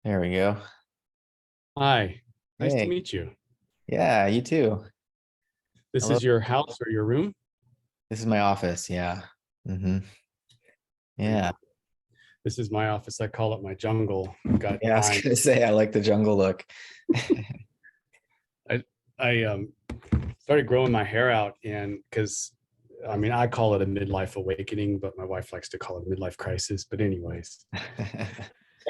There we go. Hi, nice to Hey, meet you. yeah, you too. This Hello. is your house or your room? This is my office. Yeah. Very Yeah. cool. This is my office. I call it my jungle. I've got Yeah, I was gonna vines. say I like the jungle look. I I started growing my hair out, and because I mean I call it a midlife awakening, but my wife likes to call it a midlife crisis. But anyways,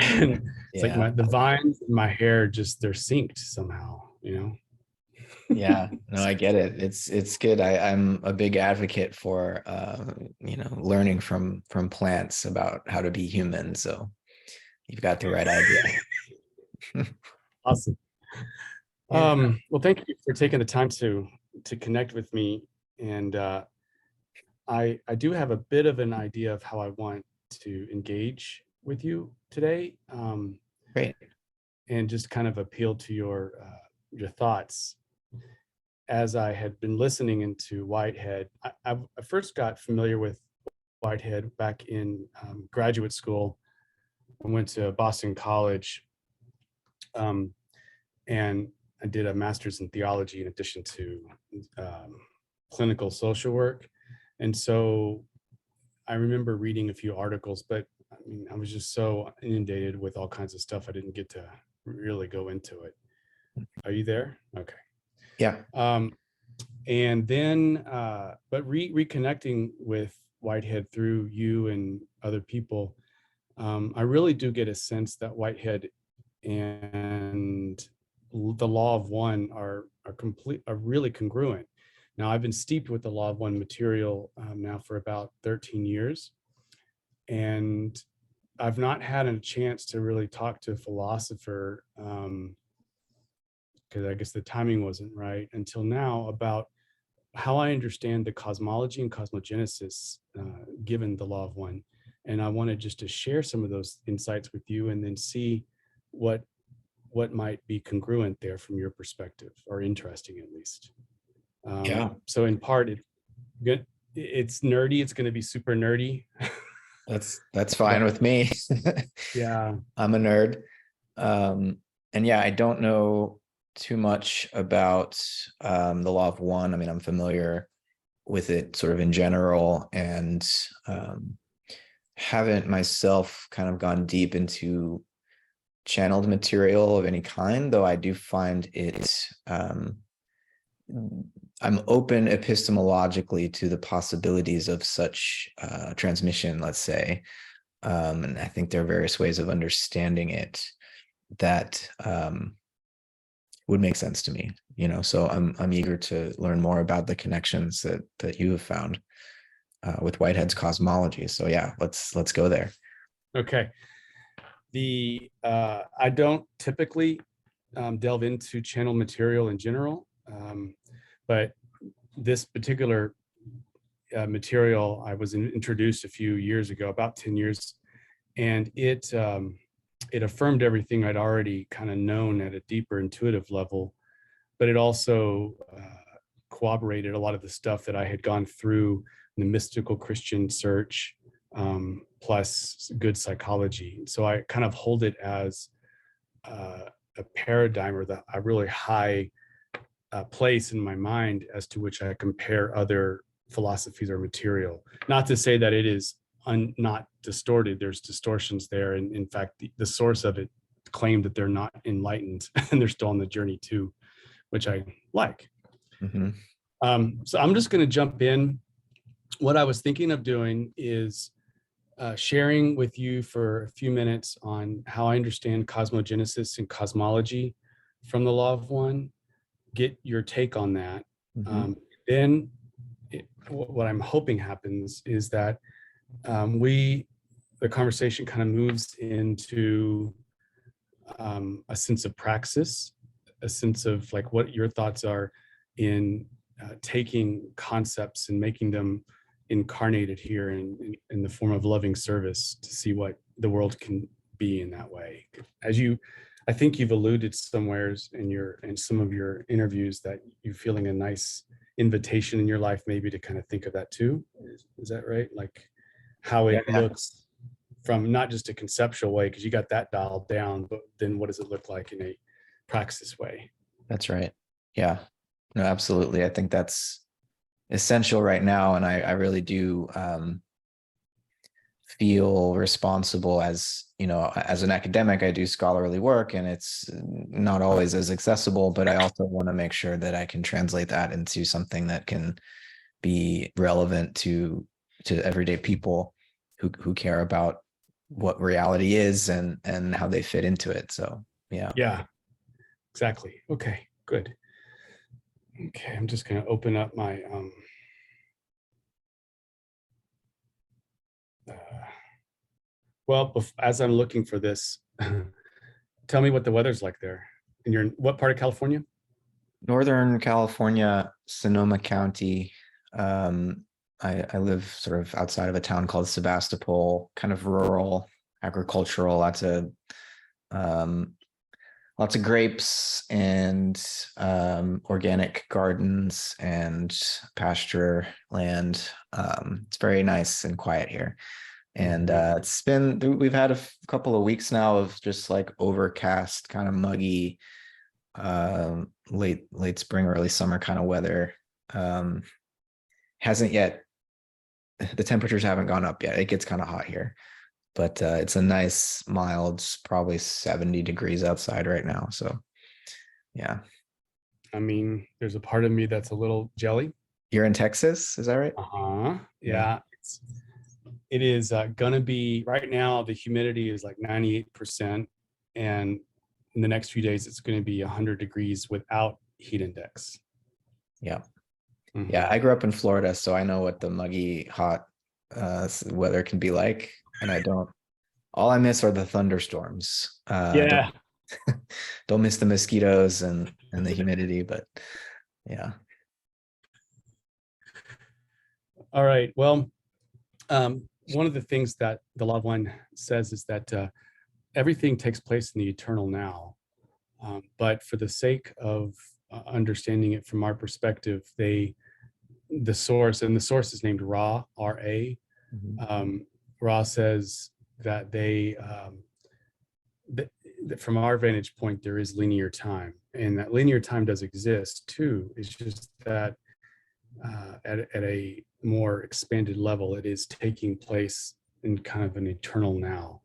and it's like Yeah. the vines in my hair just they're synced somehow. Yeah. No, I get it. It's good. I'm a big advocate for learning from plants about how to be human. So you've got the right idea. Awesome. Yeah. Well, thank you for taking the time to connect with me, and I do have a bit of an idea of how I want to engage with you today, Great. and just kind of appeal to your thoughts. As I had been listening into Whitehead, I first got familiar with Whitehead back in graduate school. I went to Boston College, um, and I did a master's in theology in addition to um, clinical social work. And so I remember reading a few articles, but I mean, I was just so inundated with all kinds of stuff. I didn't get to really go into it. Are you there? Okay. Yeah. Um, and then, but reconnecting with Whitehead through you and other people, I really do get a sense that Whitehead and the law of one are really congruent. Now, I've been steeped with the law of one material now for about 13 years, and I've not had a chance to really talk to a philosopher, because I guess the timing wasn't right until now, about how I understand the cosmology and cosmogenesis given the law of one. And I wanted just to share some of those insights with you, and then see what what might be congruent there from your perspective, or interesting at least. Yeah. So in part, it's nerdy. It's going to be super nerdy. That's fine But with me. yeah. I'm a nerd. And yeah, I don't know too much about the law of one. I mean, I'm familiar with it sort of in general, and um, haven't myself kind of gone deep into channeled material of any kind, though I do find it, I'm open epistemologically to the possibilities of such transmission, let's say. And I think there are various ways of understanding it that would make sense to me, so I'm eager to learn more about the connections that you have found with Whitehead's cosmology. So yeah, let's go there. Okay. I don't typically delve into channel material in general, but this particular material I was introduced a few years ago, about 10 years, and it affirmed everything I'd already kind of known at a deeper intuitive level, but it also corroborated a lot of the stuff that I had gone through in the mystical Christian search, plus good psychology. So I kind of hold it as a paradigm, or a really high place in my mind as to which I compare other philosophies or material. Not to say that it is not distorted. There's distortions there, and in fact, the source of it claimed that they're not enlightened and they're still on the journey too, which I like. Mm-hmm. So I'm just going to jump in. What I was thinking of doing is sharing with you for a few minutes on how I understand cosmogenesis and cosmology from the law of one, get your take on that. Mm-hmm. Um, then what I'm hoping happens is that the conversation kind of moves into a sense of praxis, a sense of like what your thoughts are in taking concepts and making them incarnated here in the form of loving service, to see what the world can be in that way. As you, I think you've alluded somewheres in some of your interviews that you're feeling a nice invitation in your life maybe to kind of think of that too. Is that right? Like how Yeah, it looks from not just a conceptual way, because you got that dialed down, but then what does it look like in a praxis way? That's right. Yeah. No, absolutely. I think that's essential right now. And I really do feel responsible as, as an academic. I do scholarly work and it's not always as accessible, but I also want to make sure that I can translate that into something that can be relevant to everyday people who care about what reality is and how they fit into it. So yeah. Yeah, exactly. Okay, good. Okay, I'm just going to open up my well, as I'm looking for this, tell me what the weather's like there. And you're in what part of California? Northern California, Sonoma County. I live sort of outside of a town called Sebastopol, kind of rural, agricultural, um, lots of grapes and organic gardens and pasture land. It's very nice and quiet here. And we've had a couple of weeks now of just like overcast, kind of muggy, late spring, early summer kind of weather. Hasn't yet, the temperatures haven't gone up yet. It gets kind of hot here, but it's a nice mild, probably 70 degrees outside right now. So yeah. I mean, there's a part of me that's a little jelly. You're in Texas, is that right? Yeah. It is gonna be right now. The humidity is like 98%, and in the next few days, it's going to be 100 degrees without heat index. Yeah. Mhm. Yeah. I grew up in Florida, so I know what the muggy, hot weather can be like. And all I miss are the thunderstorms. Yeah. Don't miss the mosquitoes and the humidity, but yeah. All right. Well, one of the things that the Law of One says is that everything takes place in the eternal now. But for the sake of understanding it from our perspective, the source is named Ra, R-A. Ra says that that from our vantage point, there is linear time, and that linear time does exist too. It's just that at a more expanded level, it is taking place in kind of an eternal now.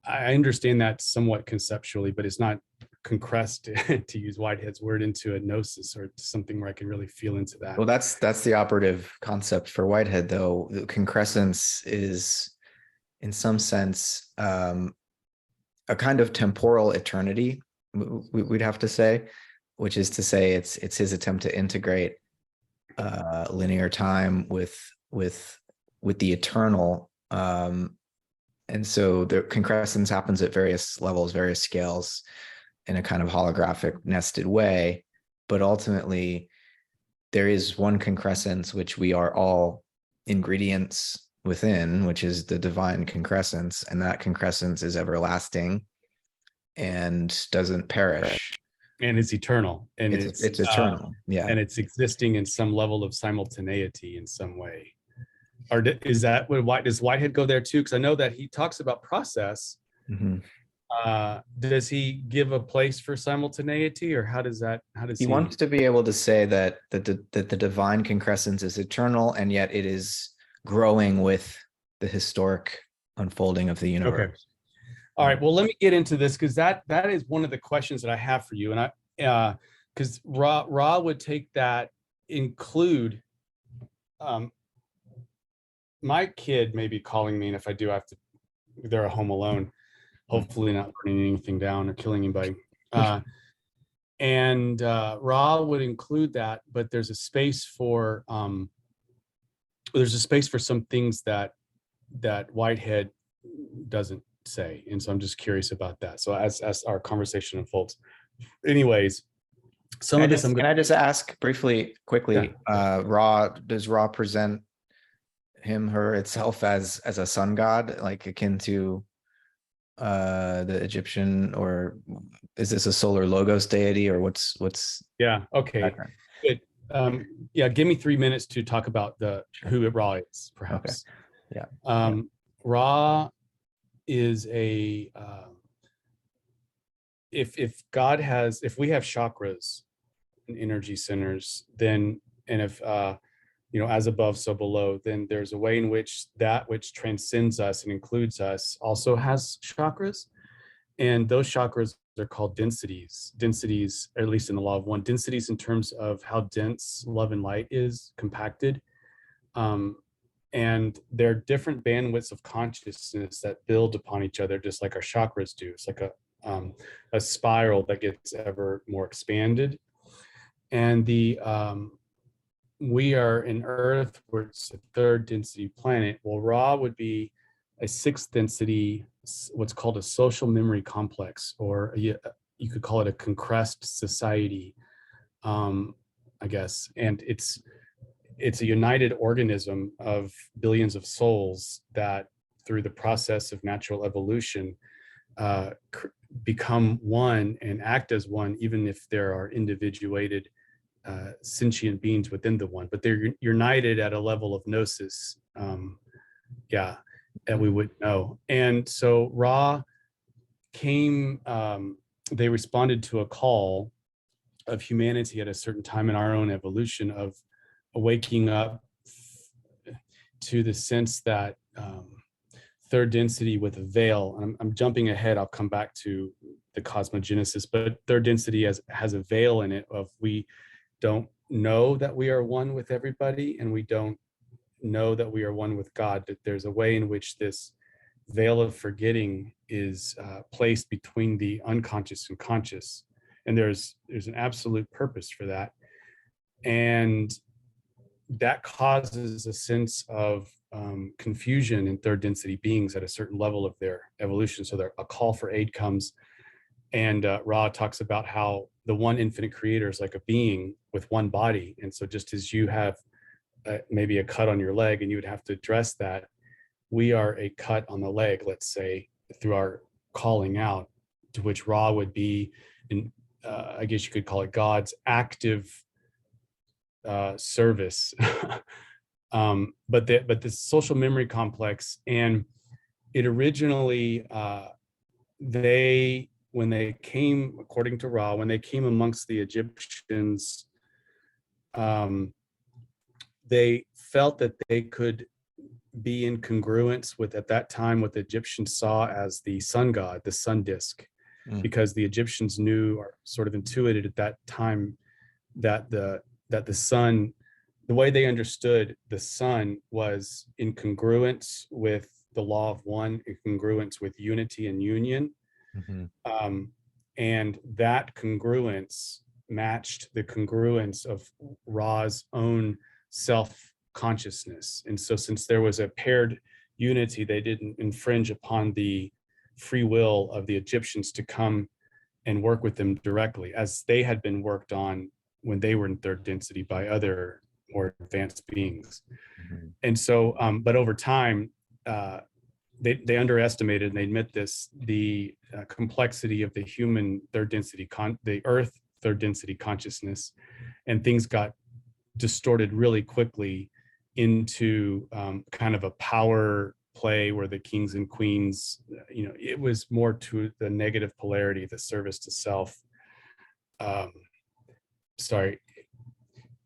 I understand that somewhat conceptually, but it's not concressed, to use Whitehead's word, into a gnosis or something where I can really feel into that. Well, that's the operative concept for Whitehead, though. The concrescence is, in some sense, a kind of temporal eternity, we'd have to say, which is to say it's his attempt to integrate linear time with the eternal. And so the concrescence happens at various levels, various scales, in a kind of holographic nested way. But ultimately, there is one concrescence which we are all ingredients within, which is the divine concrescence. And that concrescence is everlasting and doesn't perish. And it's eternal. And it's eternal. Yeah. And it's existing in some level of simultaneity in some way. Or is that what does Whitehead go there too? Because I know that he talks about process. Mm-hmm. Does he give a place for simultaneity, or how does he wants to be able to say that the divine concrescence is eternal, and yet it is growing with the historic unfolding of the universe. Okay. All right. Well, let me get into this, because that is one of the questions that I have for you, and because Ra would take that, include my kid may be calling me, and if I do, I have to. They're at home alone. Hopefully, not burning anything down or killing anybody. And Ra would include that, but there's a space for some things that Whitehead doesn't say, and so I'm just curious about that. So as our conversation unfolds, anyways, some of this can I just ask briefly, quickly? Yeah. Does Ra present her itself as a sun god, like akin to the Egyptian, or is this a solar logos deity, or what's yeah, okay, background? Good. Yeah, give me 3 minutes to talk about who Ra is, perhaps. Okay. Yeah. Ra is a if we have chakras and energy centers, then, and if as above, so below, then there's a way in which that which transcends us and includes us also has chakras. And those chakras are called densities. Densities, at least in the law of one, densities in terms of how dense love and light is compacted. And there are different bandwidths of consciousness that build upon each other, just like our chakras do. It's like a spiral that gets ever more expanded. And we are in Earth, where it's a third density planet. Well, Ra would be a sixth density, what's called a social memory complex, or you could call it a compressed society, I guess. And it's a united organism of billions of souls that, through the process of natural evolution, become one and act as one, even if there are individuated sentient beings within the one, but they're united at a level of gnosis, that we would know. And so Ra came, they responded to a call of humanity at a certain time in our own evolution of waking up to the sense that third density with a veil. I'm jumping ahead, I'll come back to the cosmogenesis, but third density has a veil in it of, we don't know that we are one with everybody, and we don't know that we are one with God, that there's a way in which this veil of forgetting is placed between the unconscious and conscious, and there's an absolute purpose for that. And that causes a sense of confusion in third density beings at a certain level of their evolution. So there, a call for aid comes, and Ra talks about how the one infinite creator is like a being with one body. And so just as you have maybe a cut on your leg and you would have to address that, we are a cut on the leg, let's say, through our calling out, to which Ra would be, in, I guess you could call it God's active service. But the social memory complex, and it originally, when they came, according to Ra, when they came amongst the Egyptians, they felt that they could be in congruence with, at that time, what the Egyptians saw as the sun god, the sun disk, because the Egyptians knew, or sort of intuited at that time, that the sun, the way they understood the sun, was in congruence with the law of one, in congruence with unity and union. And that congruence matched the congruence of Ra's own self-consciousness. And so since there was a paired unity, they didn't infringe upon the free will of the Egyptians to come and work with them directly, as they had been worked on when they were in third density by other more advanced beings. And so, but over time, they underestimated, and they admit this, the complexity of the human third density, the Earth third density consciousness, and things got distorted really quickly into kind of a power play where the kings and queens, it was more to the negative polarity, the service to self.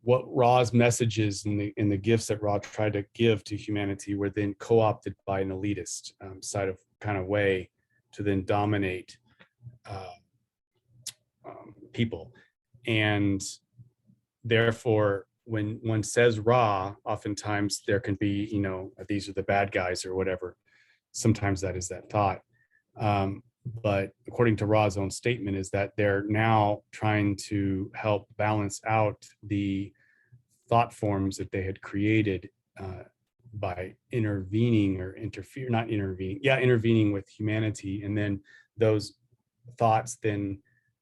What Ra's messages and the gifts that Ra tried to give to humanity were then co-opted by an elitist side of kind of way to then dominate people. And therefore, when one says Ra, oftentimes there can be, these are the bad guys or whatever. Sometimes that is that thought. But according to Ra's own statement, is that they're now trying to help balance out the thought forms that they had created by intervening or intervening with humanity. And then those thoughts then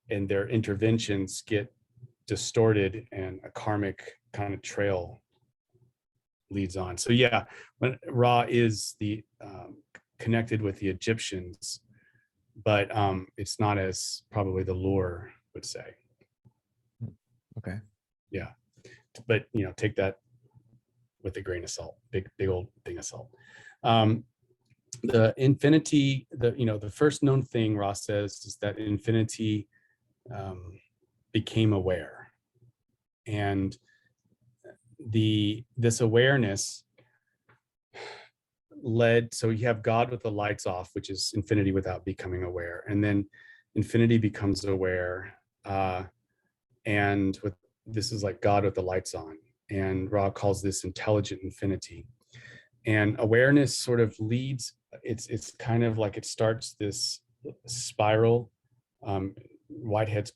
and their interventions get distorted, and a karmic kind of trail leads on. So yeah, when Ra is the connected with the Egyptians, but it's not as probably the lore would say. Okay. Yeah, but take that with a grain of salt, big old thing of salt. the infinity, the first known thing Ross says is that infinity became aware, and this awareness led, so you have God with the lights off, which is infinity without becoming aware, and then infinity becomes aware, and with this is like God with the lights on, and Ra calls this intelligent infinity. And awareness sort of leads, it's kind of like it starts this spiral, Whitehead's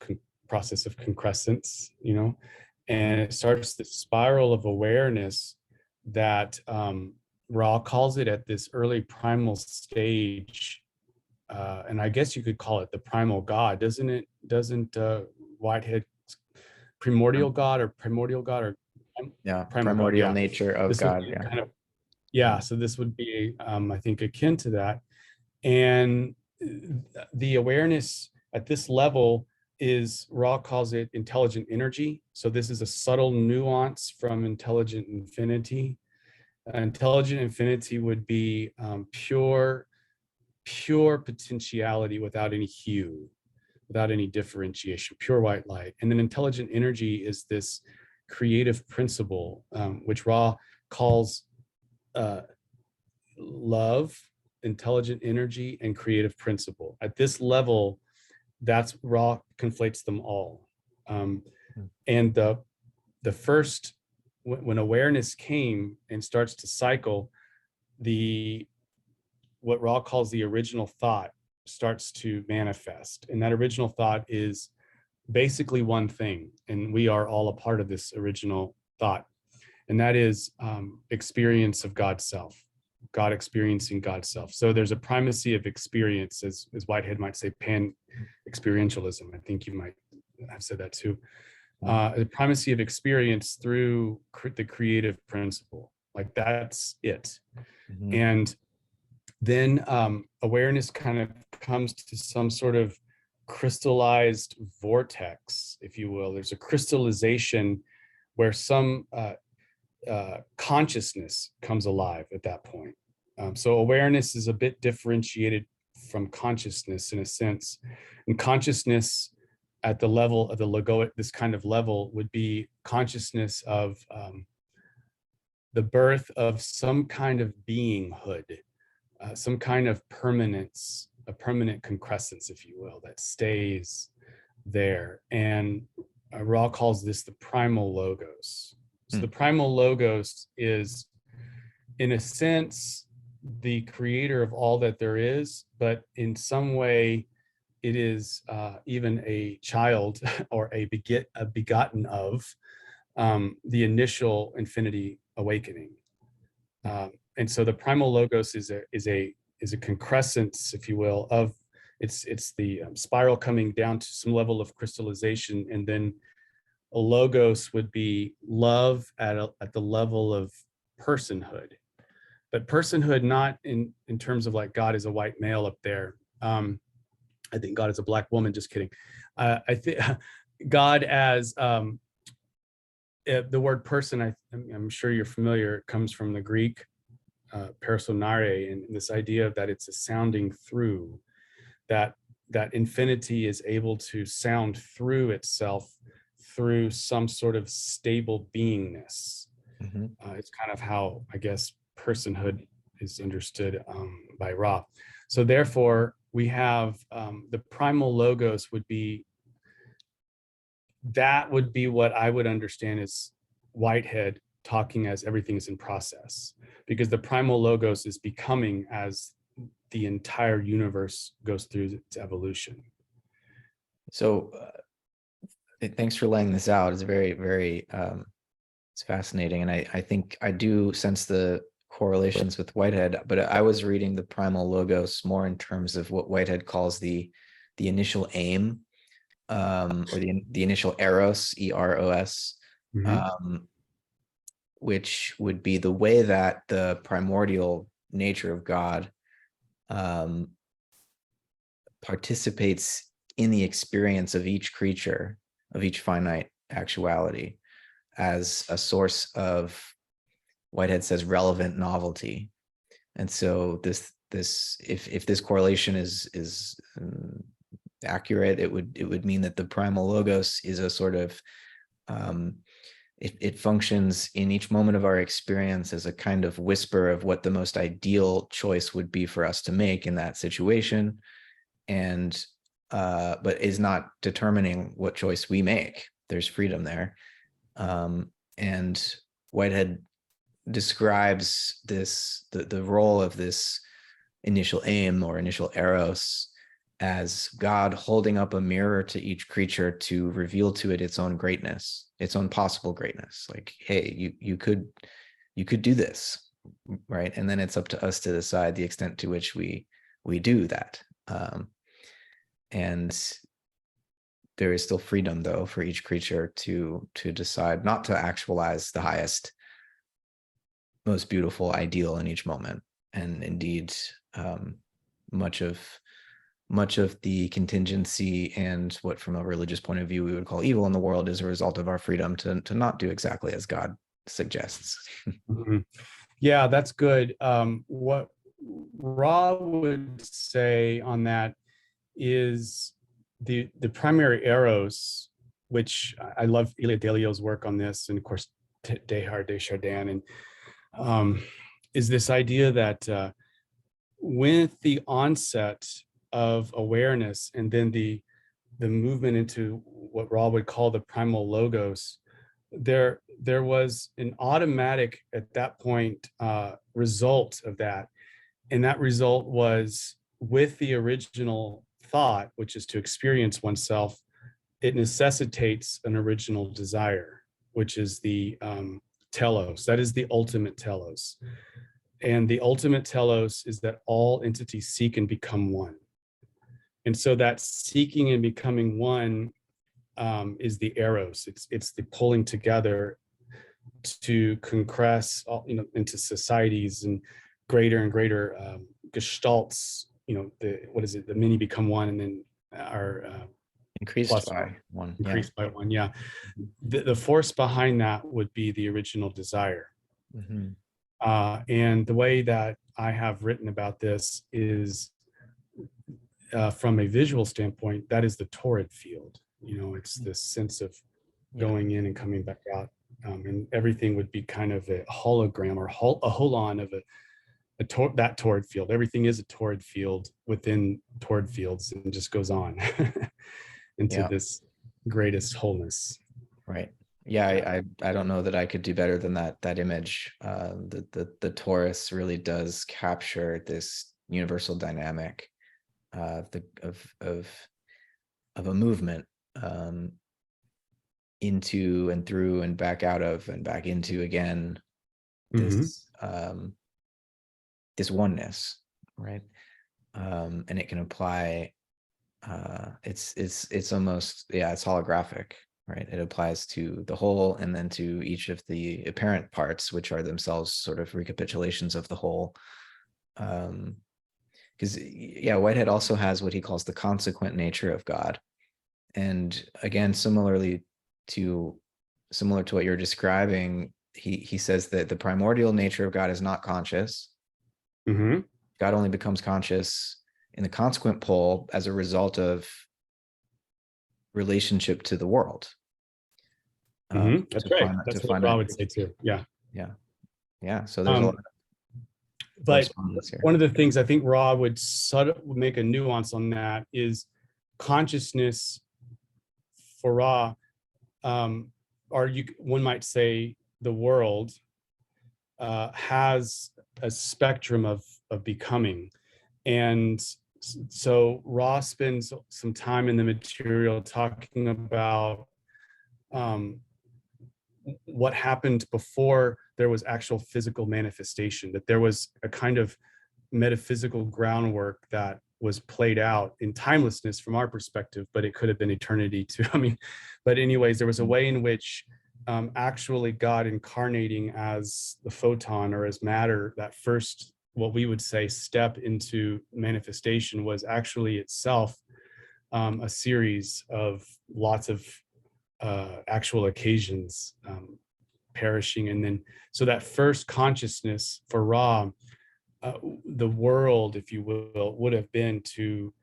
process of concrescence, and it starts this spiral of awareness that Ra calls it at this early primal stage, and I guess you could call it the primal God, doesn't it? Doesn't Whitehead primordial God or Yeah, primal God? primordial Yeah, nature of this would God. be Yeah. kind of, yeah. So this would be, I think, akin to that, and the awareness at this level is, Ra calls it intelligent energy. So this is a subtle nuance from intelligent infinity. Intelligent infinity would be pure potentiality without any hue, without any differentiation, pure white light. And then intelligent energy is this creative principle, which Ra calls love, intelligent energy, and creative principle. At this level, that's Ra conflates them all. And the first, when awareness came and starts to cycle, what Ra calls the original thought starts to manifest. And that original thought is basically one thing, and we are all a part of this original thought, and that is experience of God's self, God experiencing God's self. So there's a primacy of experience, as Whitehead might say, pan experientialism. I think you might have said that too. The primacy of experience through the creative principle, like that's it. Mm-hmm. And then awareness kind of comes to some sort of crystallized vortex, if you will. There's a crystallization where some consciousness comes alive at that point. So awareness is a bit differentiated from consciousness in a sense. And consciousness at the level of the logoic, this kind of level, would be consciousness of the birth of some kind of beinghood, some kind of permanence, a permanent concrescence, if you will, that stays there. And Ra calls this the primal logos. So the primal logos is, in a sense, the creator of all that there is, but in some way, it is even a child or a begotten of the initial infinity awakening. And so the primal logos is a concrescence, if you will, of it's the spiral coming down to some level of crystallization, and then a logos would be love at the level of personhood, but personhood not in terms of like God is a white male up there. I think God is a black woman. Just kidding. I think God as the word person. I'm sure you're familiar. It comes from the Greek personare, and this idea that it's a sounding through, that infinity is able to sound through itself through some sort of stable beingness. Mm-hmm. It's kind of how, I guess, personhood is understood by Ra. So therefore, we have the primal logos would be what I would understand as Whitehead talking as everything is in process, because the primal logos is becoming as the entire universe goes through its evolution. So thanks for laying this out. It's very, very, it's fascinating. And I think I do sense the correlations with Whitehead, but I was reading the primal logos more in terms of what Whitehead calls the initial aim, or the initial eros, eros, which would be the way that the primordial nature of God participates in the experience of each creature, of each finite actuality, as a source of, Whitehead says, relevant novelty. And so this, if this correlation is accurate, it would mean that the primal logos is a sort of it functions in each moment of our experience as a kind of whisper of what the most ideal choice would be for us to make in that situation, and but is not determining what choice we make. There's freedom there. And Whitehead describes this, the role of this initial aim or initial eros as God holding up a mirror to each creature to reveal to it its own greatness, its own possible greatness. Like, hey, you could do this, right? And then it's up to us to decide the extent to which we do that. And there is still freedom, though, for each creature to decide not to actualize the highest, most beautiful ideal in each moment. And indeed, much of the contingency and what, from a religious point of view, we would call evil in the world is a result of our freedom to not do exactly as God suggests. Mm-hmm. Yeah, that's good. What Ra would say on that is the primary eros, which I love Elia Delio's work on this, and of course Teilhard de Chardin, and is this idea that with the onset of awareness and then the movement into what Ra would call the primal logos, there was an automatic at that point result of that, and that result was with the original thought, which is to experience oneself. It necessitates an original desire, which is the telos. That is the ultimate telos. And the ultimate telos is that all entities seek and become one. And so that seeking and becoming one is the eros. It's the pulling together to concrete all, into societies and greater gestalts. The many become one, and then are Increased by one. Increased by one. Yeah. The force behind that would be the original desire. Mm-hmm. And the way that I have written about this is from a visual standpoint, that is the torrid field. It's this sense of going in and coming back out. And everything would be kind of a hologram or a holon of that torrid field. Everything is a torrid field within torrid fields, and just goes on into this greatest wholeness. Right. Yeah, I don't know that I could do better than that image. The torus really does capture this universal dynamic of a movement into and through and back out of and back into again this this oneness, right? And it can apply. It's almost, it's holographic, right? It applies to the whole and then to each of the apparent parts, which are themselves sort of recapitulations of the whole. Because Whitehead also has what he calls the consequent nature of God. And again, similar to what you're describing, he says that the primordial nature of God is not conscious. God only becomes conscious in the consequent pole as a result of relationship to the world. That's right. That's what Ra would say too. Yeah. So there's a lot. But one of the things I think Ra would make a nuance on that is consciousness for Ra, one might say the world has a spectrum of becoming. And so Ra spends some time in the material talking about what happened before there was actual physical manifestation, that there was a kind of metaphysical groundwork that was played out in timelessness from our perspective, but it could have been eternity too. But anyways, there was a way in which actually God incarnating as the photon or as matter, that first, what we would say, step into manifestation, was actually itself a series of lots of actual occasions perishing. And then, so that first consciousness for Ra the world, if you will, would have been to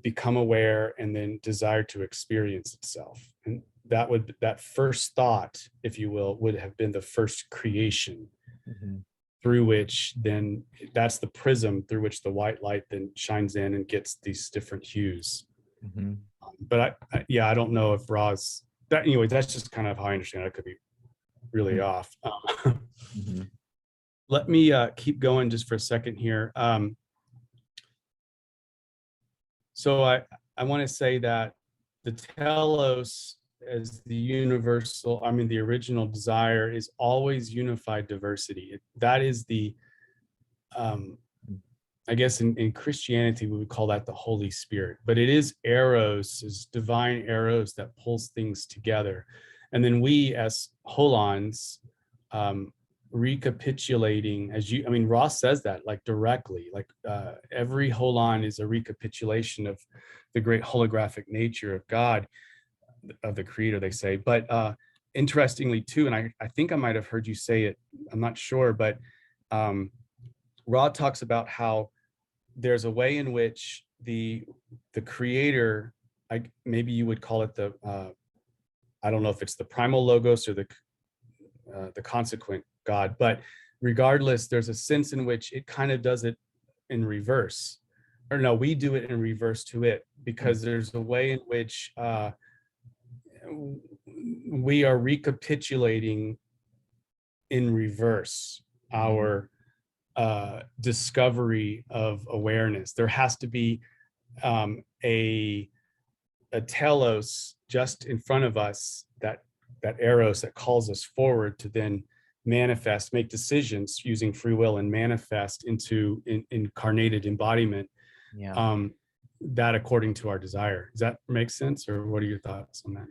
become aware and then desire to experience itself. And that first thought, if you will, would have been the first creation, Mm-hmm. through which then that's the prism through which the white light then shines in and gets these different hues. Mm-hmm. But yeah, I don't know if Ra's that anyway, that's just kind of how I understand it. I could be really off. Mm-hmm. Let me keep going just for a second here. So I want to say that the telos as the universal, I mean, the original desire is always unified diversity. That is the, I guess in Christianity, we would call that the Holy Spirit, but it is eros, is divine eros that pulls things together. And then we as holons, recapitulating, as you, I mean, Ross says that like directly, like every holon is a recapitulation of the great holographic nature of God, of the creator, they say. But interestingly too, and I think I might have heard you say it, I'm not sure, but Ra talks about how there's a way in which the creator, maybe you would call it the, I don't know if it's the primal logos or the consequent God, but regardless, there's a sense in which it kind of does it in reverse. Or no, we do it in reverse to it, because there's a way in which we are recapitulating in reverse our discovery of awareness. There has to be a telos just in front of us, that eros that calls us forward to then manifest, make decisions using free will and manifest into incarnated embodiment. Yeah. That according to our desire. Does that make sense, or what are your thoughts on that?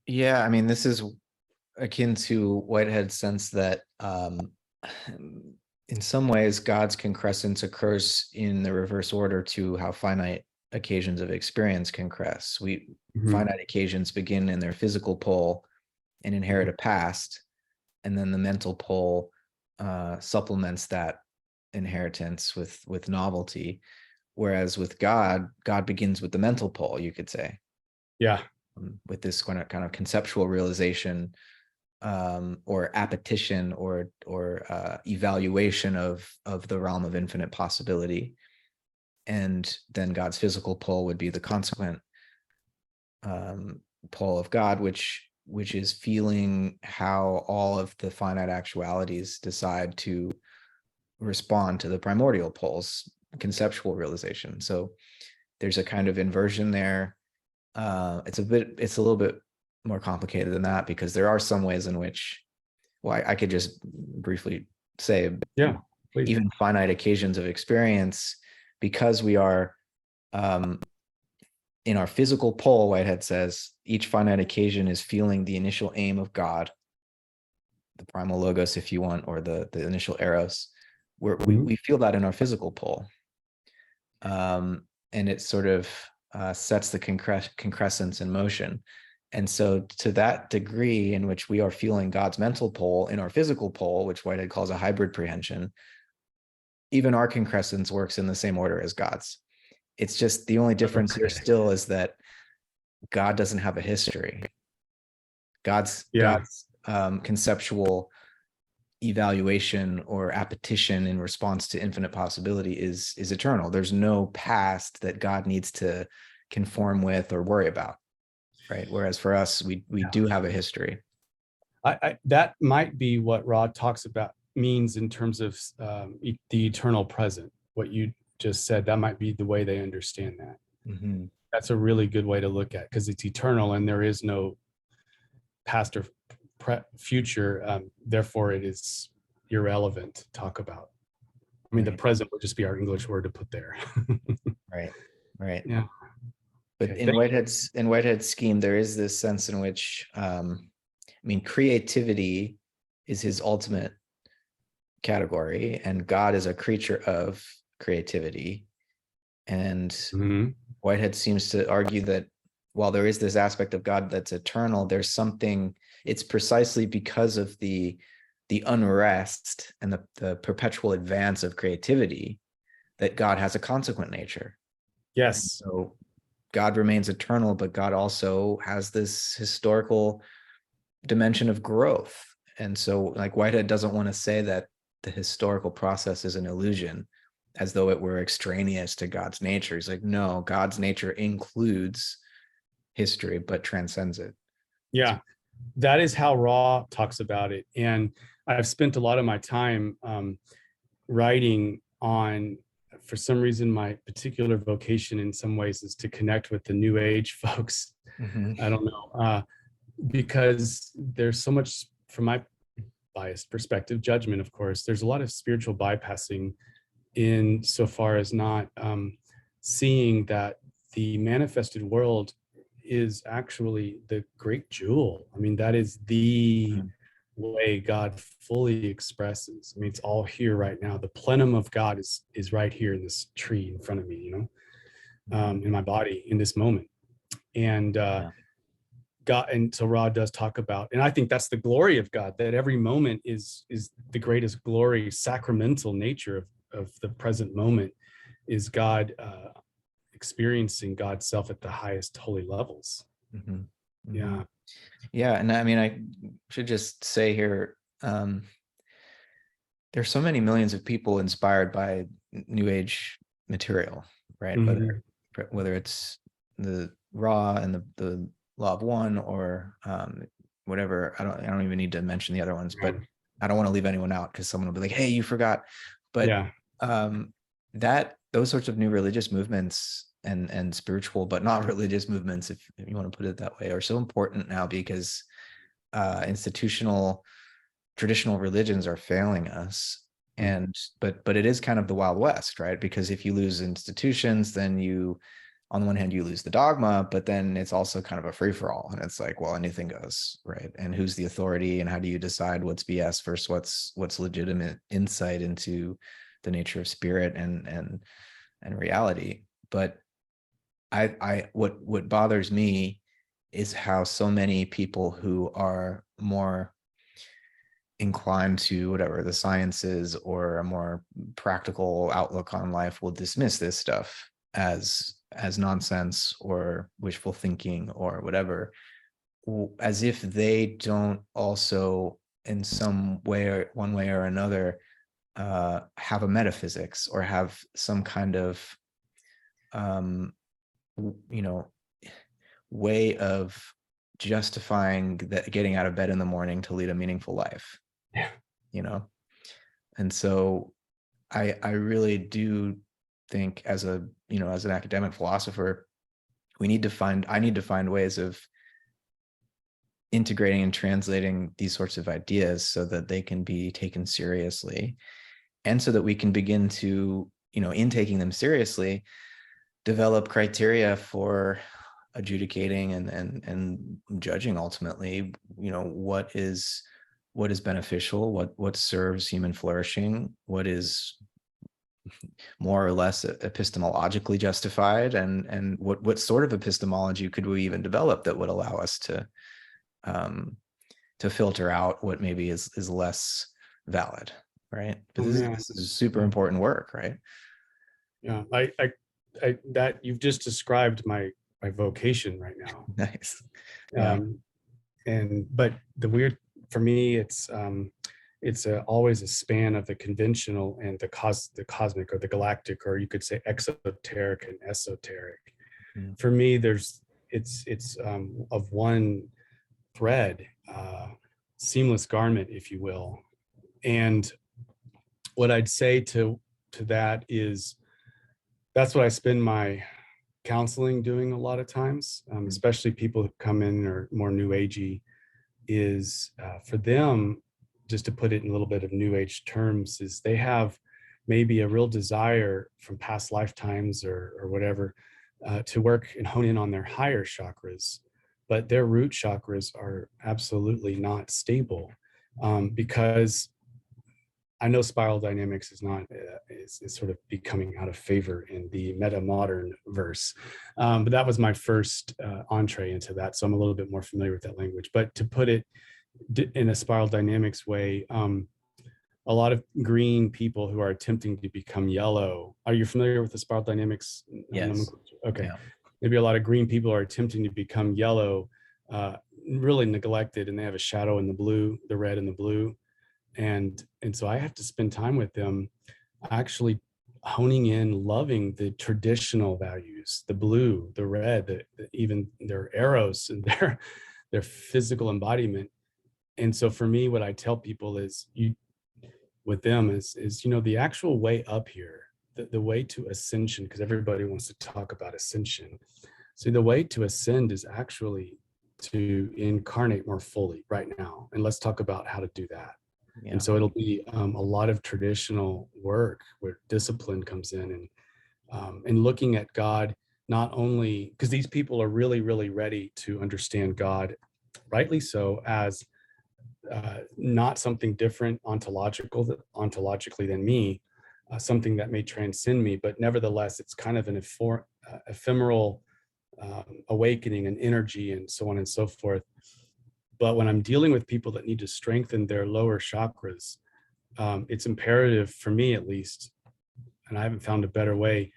Yeah, I mean, this is akin to Whitehead's sense that in some ways God's concrescence occurs in the reverse order to how finite occasions of experience concress. Finite occasions begin in their physical pole and inherit a past, and then the mental pole supplements that inheritance with novelty. Whereas with God begins with the mental pole, you could say. Yeah. With this kind of conceptual realization, or appetition, or evaluation of the realm of infinite possibility. And then God's physical pole would be the consequent pole of God, which is feeling how all of the finite actualities decide to respond to the primordial pole's conceptual realization. So there's a kind of inversion there. It's a little bit more complicated than that, because there are some ways in which, well, I could just briefly say, yeah, please. Even finite occasions of experience, because we are in our physical pole, Whitehead says, each finite occasion is feeling the initial aim of God, the primal logos, if you want, or the initial eros, where we feel that in our physical pole. And it sort of sets the concrescence in motion. And so to that degree in which we are feeling God's mental pole in our physical pole, which Whitehead calls a hybrid prehension, even our concrescence works in the same order as God's. It's just the only difference here still is that God doesn't have a history. God's conceptual evaluation or appetition in response to infinite possibility is eternal. There's no past that God needs to conform with or worry about, right? Whereas for us, we do have a history. That might be what Rod talks about means in terms of the eternal present. What you just said, that might be the way they understand that. Mm-hmm. That's a really good way to look at, because it's eternal and there is no past or future. Therefore, it is irrelevant to talk about. I mean, the present would just be our English word to put there. Right. Yeah. But Okay, in Whitehead's scheme, there is this sense in which, creativity is his ultimate category, and God is a creature of creativity. And Whitehead seems to argue that while there is this aspect of God that's eternal, there's something, it's precisely because of the the unrest and the perpetual advance of creativity, that God has a consequent nature. And Yes. so God remains eternal, but God also has this historical dimension of growth. And so, like, Whitehead doesn't want to say that the historical process is an illusion, as though it were extraneous to God's nature. He's like, no, God's nature includes history, but transcends it. Yeah. That is how Ra talks about it. And I've spent a lot of my time writing on, for some reason, my particular vocation in some ways is to connect with the New Age folks. Mm-hmm. I don't know, because there's so much, from my biased perspective, judgment, of course, there's a lot of spiritual bypassing in so far as not seeing that the manifested world is actually the great jewel. I mean, that is the way God fully expresses. I mean, it's all here right now. The plenum of God is right here in this tree in front of me, in my body in this moment. And God, and so Ra does talk about, and I think that's the glory of God, that every moment is the greatest glory, sacramental nature of the present moment is God experiencing God's self at the highest holy levels. Mm-hmm. Mm-hmm. Yeah. Yeah. And I mean, I should just say here, there's so many millions of people inspired by New Age material, right? Mm-hmm. Whether it's the Ra and the Law of One, or whatever. I don't even need to mention the other ones, but I don't want to leave anyone out, because someone will be like, hey, you forgot. But Yeah. that those sorts of new religious movements and spiritual but not religious movements, if you want to put it that way, are so important now, because institutional traditional religions are failing us. And but it is kind of the Wild West, right? Because if you lose institutions, then you, on the one hand, you lose the dogma, but then it's also kind of a free-for-all, and it's like, well, anything goes, right? And who's the authority, and how do you decide what's BS versus what's legitimate insight into the nature of spirit and reality? But what bothers me is how so many people who are more inclined to whatever the sciences or a more practical outlook on life will dismiss this stuff as nonsense or wishful thinking or whatever, as if they don't also, in some way, or one way or another, have a metaphysics or have some kind of way of justifying that, getting out of bed in the morning to lead a meaningful life. Yeah. And so I really do think, as an academic philosopher, I need to find ways of integrating and translating these sorts of ideas so that they can be taken seriously, and so that we can begin to, in taking them seriously, develop criteria for adjudicating and judging ultimately, what is beneficial, what serves human flourishing, what is more or less epistemologically justified, and what sort of epistemology could we even develop that would allow us to filter out what maybe is less valid, right? But this is super important work, right? Yeah, I that you've just described my vocation right now. Nice. Yeah. But the weird, for me, it's always a span of the conventional and the cosmic, or the galactic, or you could say exoteric and esoteric. Mm. For me, it's of one thread, seamless garment, if you will. And what I'd say to that is, that's what I spend my counseling doing a lot of times, especially people who come in or more new agey, is for them, just to put it in a little bit of new age terms, is they have maybe a real desire from past lifetimes or whatever to work and hone in on their higher chakras, but their root chakras are absolutely not stable, because I know spiral dynamics is not is sort of becoming out of favor in the meta modern verse, but that was my first entree into that, so I'm a little bit more familiar with that language. But to put it in a spiral dynamics way. A lot of green people who are attempting to become yellow. Are you familiar with the spiral dynamics Yes. nomenclature? Okay. Yeah. Maybe a lot of green people are attempting to become yellow, really neglected, and they have a shadow in the blue, the red and the blue. And so I have to spend time with them actually honing in, loving the traditional values, the blue, the red, even their eros and their physical embodiment. And so for me, what I tell people is with them is the actual way up here, the way to ascension, because everybody wants to talk about ascension. So the way to ascend is actually to incarnate more fully right now. And let's talk about how to do that. And Yeah. so it'll be a lot of traditional work where discipline comes in, and looking at God, not only because these people are really, really ready to understand God, rightly so, as not something different ontologically than me, something that may transcend me, but nevertheless, it's kind of an ephemeral awakening and energy and so on and so forth. But when I'm dealing with people that need to strengthen their lower chakras, it's imperative for me, at least, and I haven't found a better way,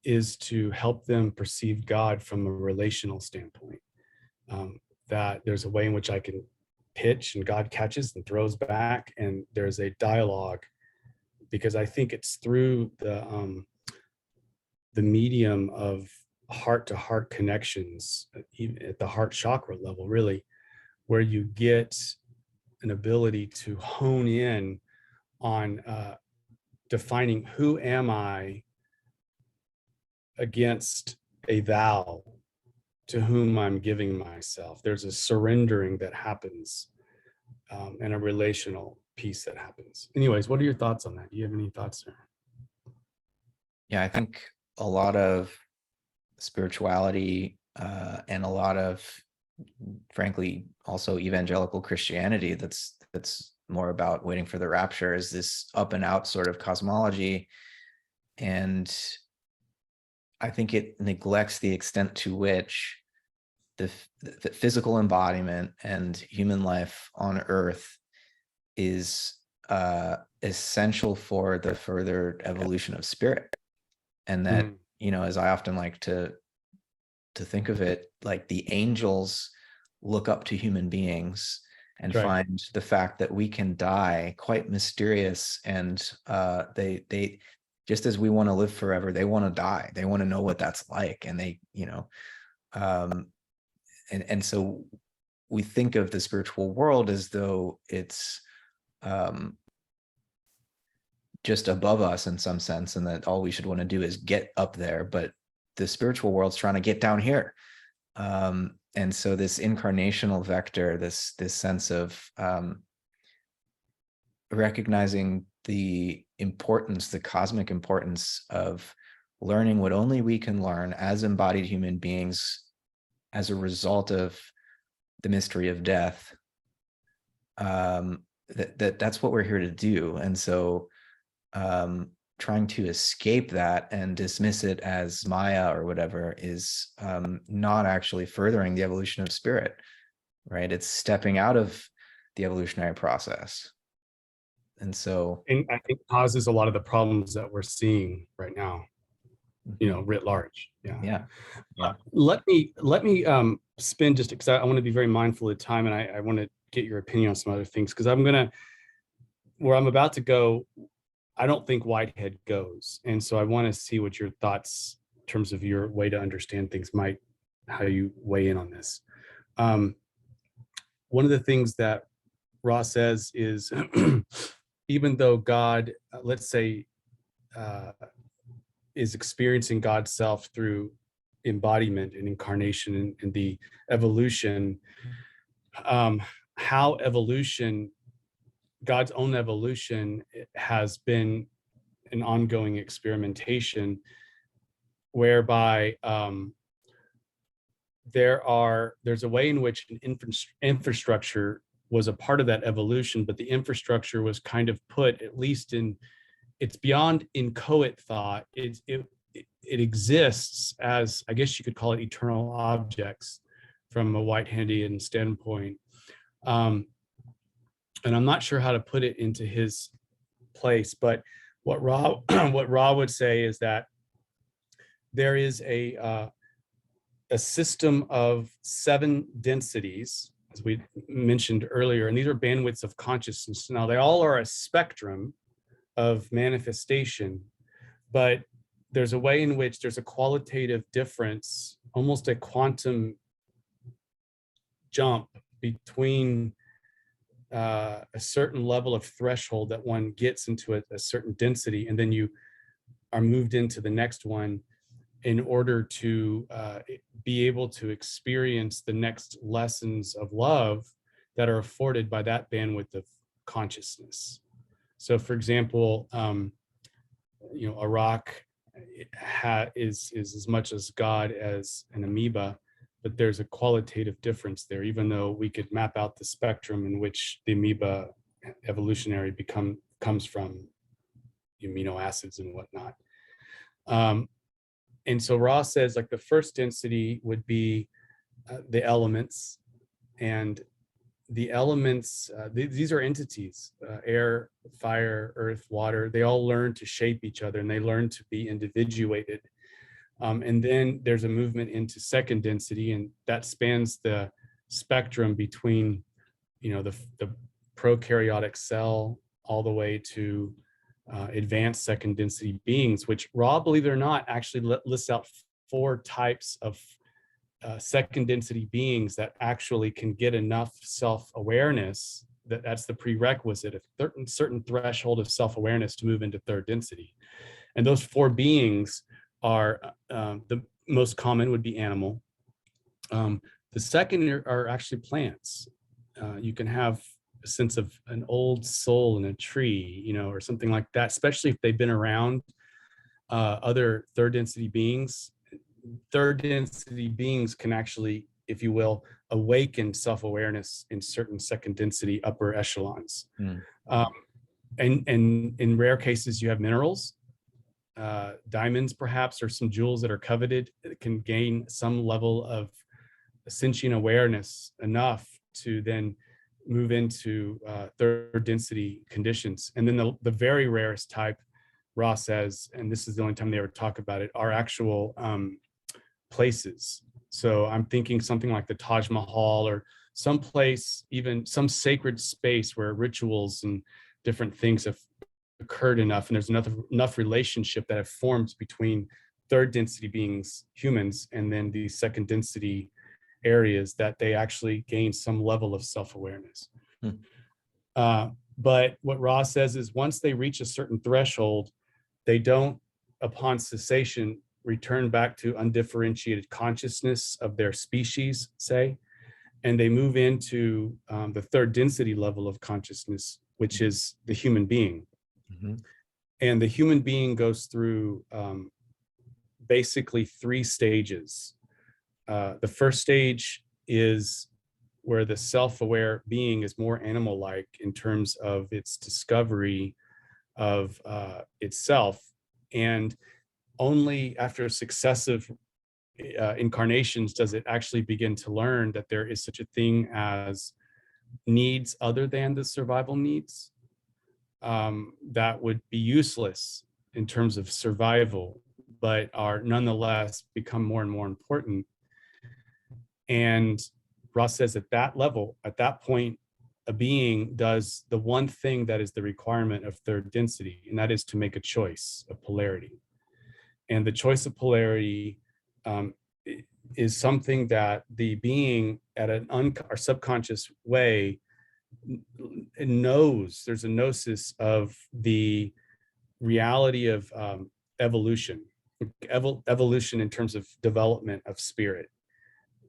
is to help them perceive God from a relational standpoint. That there's a way in which I can pitch and God catches and throws back, and there's a dialogue, because I think it's through the medium of heart-to-heart connections, even at the heart chakra level, really, where you get an ability to hone in on defining who am I against a thou to whom I'm giving myself. There's a surrendering that happens, and a relational piece that happens. Anyways, what are your thoughts on that? Do you have any thoughts there? Yeah, I think a lot of spirituality and a lot of, frankly, also evangelical Christianity that's more about waiting for the rapture is this up and out sort of cosmology. And I think it neglects the extent to which the physical embodiment and human life on Earth is essential for the further evolution of spirit. And that, Mm, as I often like to think of it, like the angels look up to human beings and right. find the fact that we can die quite mysterious. And they just as we want to live forever, they want to die. They want to know what that's like. And they, um, and so we think of the spiritual world as though it's um, just above us in some sense, and that all we should want to do is get up there. But the spiritual world's trying to get down here. And so this incarnational vector, this sense of recognizing the importance, the cosmic importance of learning what only we can learn as embodied human beings as a result of the mystery of death. That's what we're here to do. And so trying to escape that and dismiss it as Maya or whatever is not actually furthering the evolution of spirit, right? It's stepping out of the evolutionary process. And so, And I think causes a lot of the problems that we're seeing right now, writ large. Yeah. yeah, yeah, Let me spin just because I want to be very mindful of time, and I want to get your opinion on some other things, because where I'm about to go, I don't think Whitehead goes. And so I want to see what your thoughts in terms of your way to understand things how you weigh in on this. One of the things that Ross says is even though God, let's say, is experiencing God's self through embodiment and incarnation and the evolution, how God's own evolution has been an ongoing experimentation whereby there's a way in which an infrastructure was a part of that evolution, but the infrastructure was kind of put, at least it's beyond inchoate thought. It exists as, I guess you could call it, eternal objects from a Whiteheadian standpoint. and I'm not sure how to put it into his place, but what Ra what Ra would say is that there is a system of 7 densities, as we mentioned earlier, and these are bandwidths of consciousness. Now, they all are a spectrum of manifestation, but there's a way in which there's a qualitative difference, almost a quantum jump between a certain level of threshold that one gets into a certain density, and then you are moved into the next one in order to be able to experience the next lessons of love that are afforded by that bandwidth of consciousness. So, for example, a rock is as much as God as an amoeba, but there's a qualitative difference there, even though we could map out the spectrum in which the amoeba evolutionary comes from amino acids and whatnot. And so Ross says, like, the first density would be the elements, and the elements, these are entities, air, fire, earth, water. They all learn to shape each other, and they learn to be individuated. And then there's a movement into second density, and that spans the spectrum between, the prokaryotic cell all the way to advanced second density beings, which Ra, believe it or not, actually lists out 4 types of second density beings that actually can get enough self-awareness that's the prerequisite, a certain threshold of self-awareness to move into third density. And those 4 beings are the most common would be animal. The second are actually plants. You can have a sense of an old soul in a tree, or something like that, especially if they've been around other third density beings. Third density beings can actually, if you will, awaken self-awareness in certain second density upper echelons. And in rare cases, you have minerals, diamonds perhaps, or some jewels that are coveted that can gain some level of sentient awareness enough to then move into third density conditions. And then the very rarest type, Ross says, and this is the only time they ever talk about it, are actual places. So I'm thinking something like the Taj Mahal, or some place, even some sacred space where rituals and different things have occurred enough, and there's enough relationship that have formed between third density beings, humans, and then the second density areas, that they actually gain some level of self-awareness. But what Ross says is, once they reach a certain threshold, they don't, upon cessation, return back to undifferentiated consciousness of their species, say, and they move into the third density level of consciousness, which is the human being. And the human being goes through basically 3 stages. The first stage is where the self-aware being is more animal-like in terms of its discovery of itself, and only after successive incarnations does it actually begin to learn that there is such a thing as needs other than the survival needs that would be useless in terms of survival, but are nonetheless become more and more important. And Ross says at that level, at that point, a being does the one thing that is the requirement of third density, and that is to make a choice of polarity. And the choice of polarity is something that the being at an or subconscious way knows. There's a gnosis of the reality of evolution in terms of development of spirit,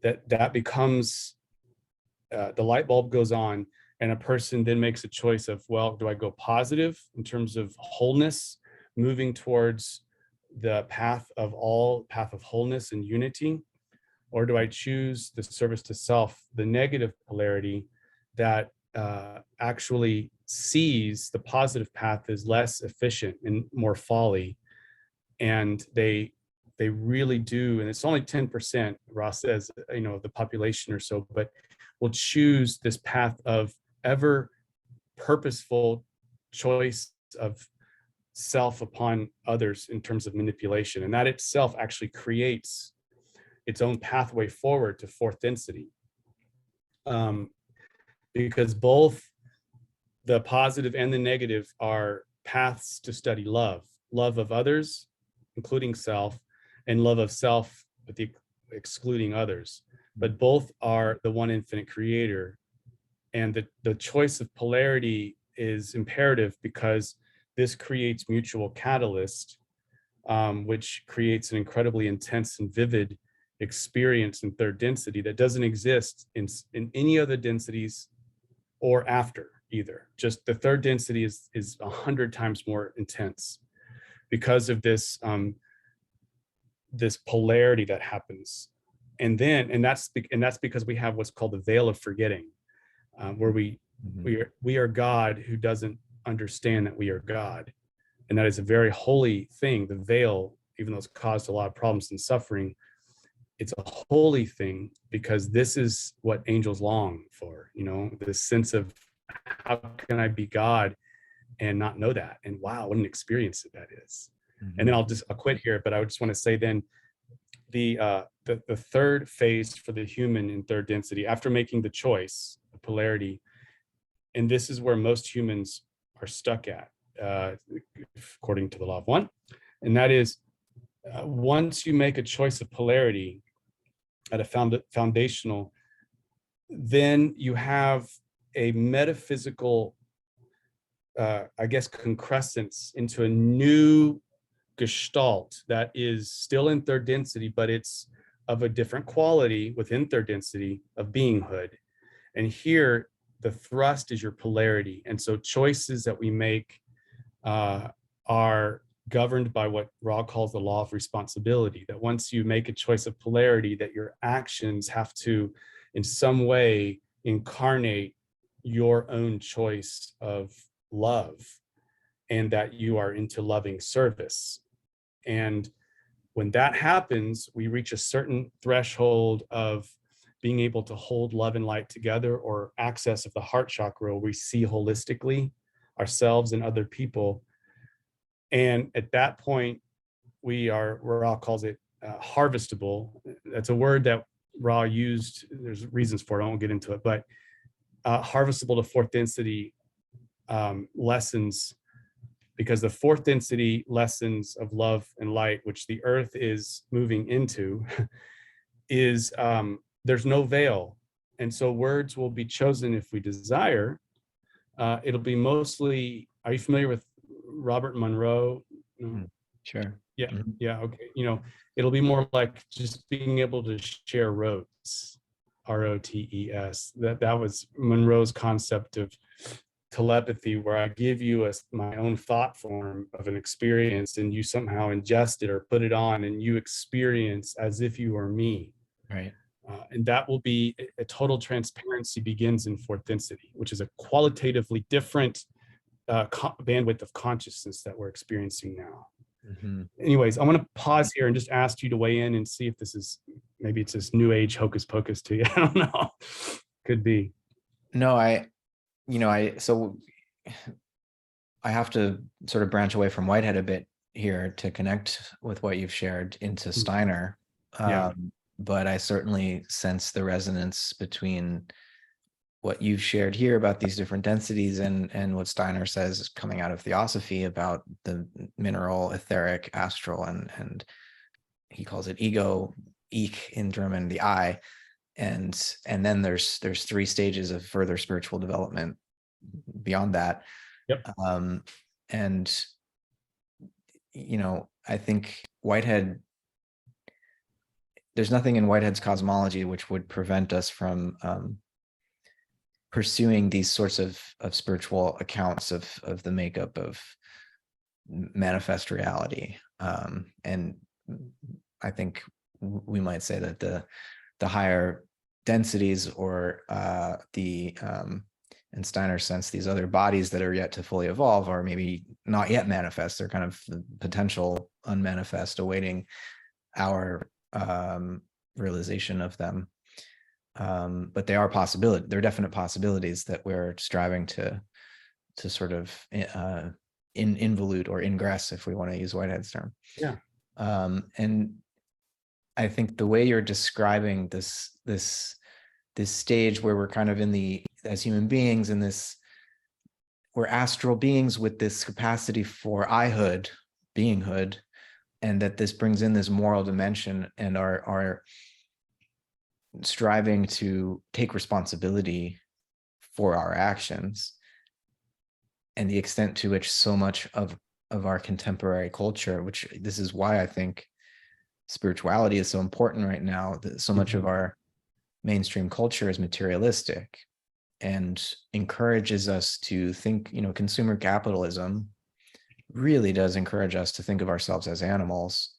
that becomes the light bulb goes on, and a person then makes a choice of, well, do I go positive in terms of wholeness, moving towards the path of wholeness and unity, or do I choose the service to self, the negative polarity that actually sees the positive path as less efficient and more folly? And they really do, and it's only 10%, Ross says, of the population or so, but will choose this path of ever purposeful choice of self upon others in terms of manipulation. And that itself actually creates its own pathway forward to fourth density. Because both the positive and the negative are paths to study love of others, including self, and love of self, with the excluding others. But both are the one infinite creator. And the choice of polarity is imperative because this creates mutual catalyst, which creates an incredibly intense and vivid experience in third density that doesn't exist in any other densities or after either. Just the third density is 100 times more intense because of this this polarity that happens. And that's because we have what's called the veil of forgetting, where we are God who doesn't understand that we are God. And that is a very holy thing. The veil, even though it's caused a lot of problems and suffering, it's a holy thing because this is what angels long for, this sense of how can I be God and not know that? And wow, what an experience that is. And then I'll quit here, but I just want to say then the third phase for the human in third density, after making the choice of polarity, and this is where most humans are stuck at, according to the law of one, and that is once you make a choice of polarity at a foundational, then you have a metaphysical, concrescence into a new gestalt that is still in third density, but it's of a different quality within third density of beinghood. And here, the thrust is your polarity. And so choices that we make are governed by what Ra calls the law of responsibility, that once you make a choice of polarity, that your actions have to, in some way, incarnate your own choice of love, and that you are into loving service. And when that happens, we reach a certain threshold of being able to hold love and light together, or access of the heart chakra, where we see holistically ourselves and other people. And at that point, Ra calls it harvestable. That's a word that Ra used. There's reasons for it. I won't get into it, but harvestable to fourth density lessons, because the fourth density lessons of love and light, which the earth is moving into, is there's no veil. And so words will be chosen if we desire. It'll be mostly, are you familiar with Robert Monroe? Sure. Yeah. Yeah. Okay. It'll be more like just being able to share rotes, ROTES. That was Monroe's concept of telepathy, where I give you my own thought form of an experience, and you somehow ingest it or put it on, and you experience as if you are me. Right. And that will be a total transparency begins in fourth density, which is a qualitatively different bandwidth of consciousness that we're experiencing now. Anyways, I want to pause here and just ask you to weigh in and see if maybe it's this new age hocus pocus to you. I don't know. Could be. No, so I have to sort of branch away from Whitehead a bit here to connect with what you've shared into Steiner. But I certainly sense the resonance between what you've shared here about these different densities and what Steiner says is coming out of Theosophy about the mineral, etheric, astral, and he calls it ego, ich in German, the I. And then there's 3 stages of further spiritual development beyond that. And I think Whitehead, there's nothing in Whitehead's cosmology which would prevent us from pursuing these sorts of spiritual accounts of the makeup of manifest reality. And I think we might say that the higher densities, or in Steiner's sense, these other bodies that are yet to fully evolve are maybe not yet manifest. They're kind of the potential unmanifest, awaiting our realization of them. But they are they're definite possibilities that we're striving to sort of involute or ingress, if we want to use Whitehead's term. Yeah. And I think the way you're describing this stage where we're kind of as human beings in this, we're astral beings with this capacity for I-hood, beinghood, and that this brings in this moral dimension and our striving to take responsibility for our actions, and the extent to which so much of our contemporary culture, which this is why I think spirituality is so important right now, that so much of our mainstream culture is materialistic and encourages us to think, consumer capitalism really does encourage us to think of ourselves as animals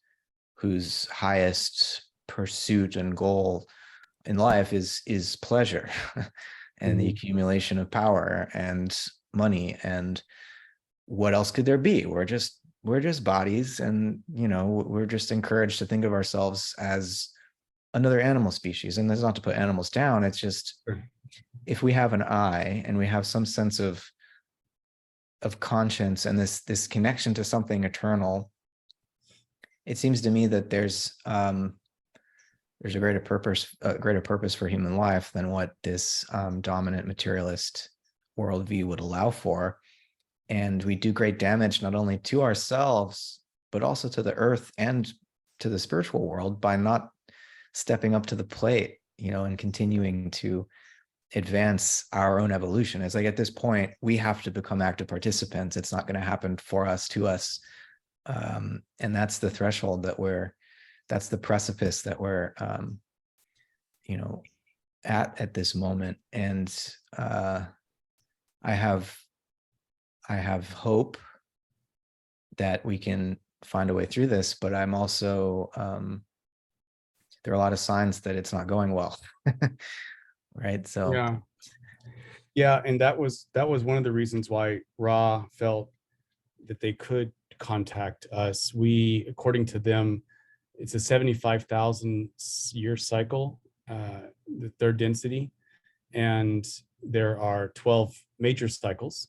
whose highest pursuit and goal in life is pleasure and the accumulation of power and money. And what else could there be? We're just bodies, and we're just encouraged to think of ourselves as another animal species. And that's not to put animals down, it's just, if we have an eye and we have some sense of conscience and this connection to something eternal, it seems to me that there's a greater purpose for human life than what this dominant materialist worldview would allow for. And we do great damage not only to ourselves, but also to the earth and to the spiritual world by not stepping up to the plate, and continuing to advance our own evolution. It's like, at this point, we have to become active participants. It's not going to happen for us, to us. And that's the threshold that's the precipice that we're, at this moment. And I have hope that we can find a way through this, but I'm also, there are a lot of signs that it's not going well. Right. So yeah. And that was one of the reasons why Ra felt that they could contact us. According to them, it's a 75,000 year cycle, the third density, and there are 12 major cycles,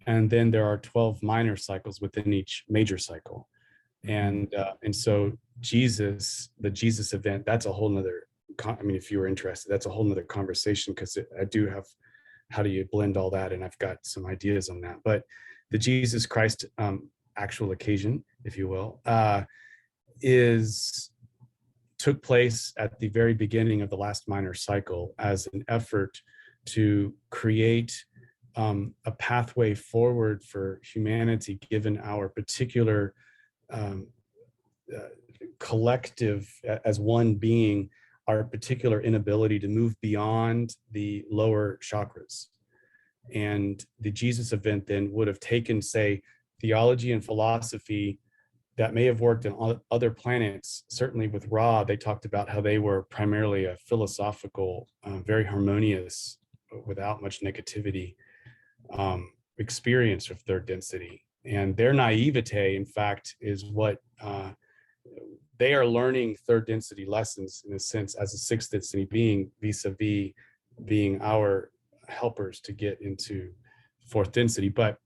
and then there are 12 minor cycles within each major cycle. And so the Jesus event, that's a whole nother, if you were interested, that's a whole nother conversation, because I do have, how do you blend all that? And I've got some ideas on that. But the Jesus Christ actual occasion, if you will, took place at the very beginning of the last minor cycle as an effort to create a pathway forward for humanity, given our particular collective, as one being, our particular inability to move beyond the lower chakras. And the Jesus event then would have taken, say, theology and philosophy that may have worked on other planets. Certainly with Ra, they talked about how they were primarily a philosophical, very harmonious, without much negativity, experience of third density. And their naivete, in fact, is what they are learning third density lessons, in a sense, as a sixth density being, vis-a-vis being our helpers to get into fourth density. But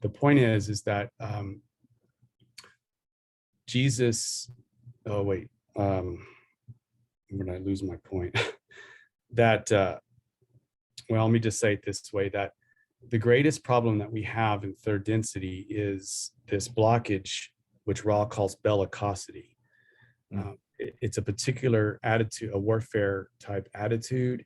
the point is that Jesus, when I lose my point, that, well, let me just say it this way, that the greatest problem that we have in third density is this blockage, which Ra calls bellicosity. It's a particular attitude, a warfare type attitude,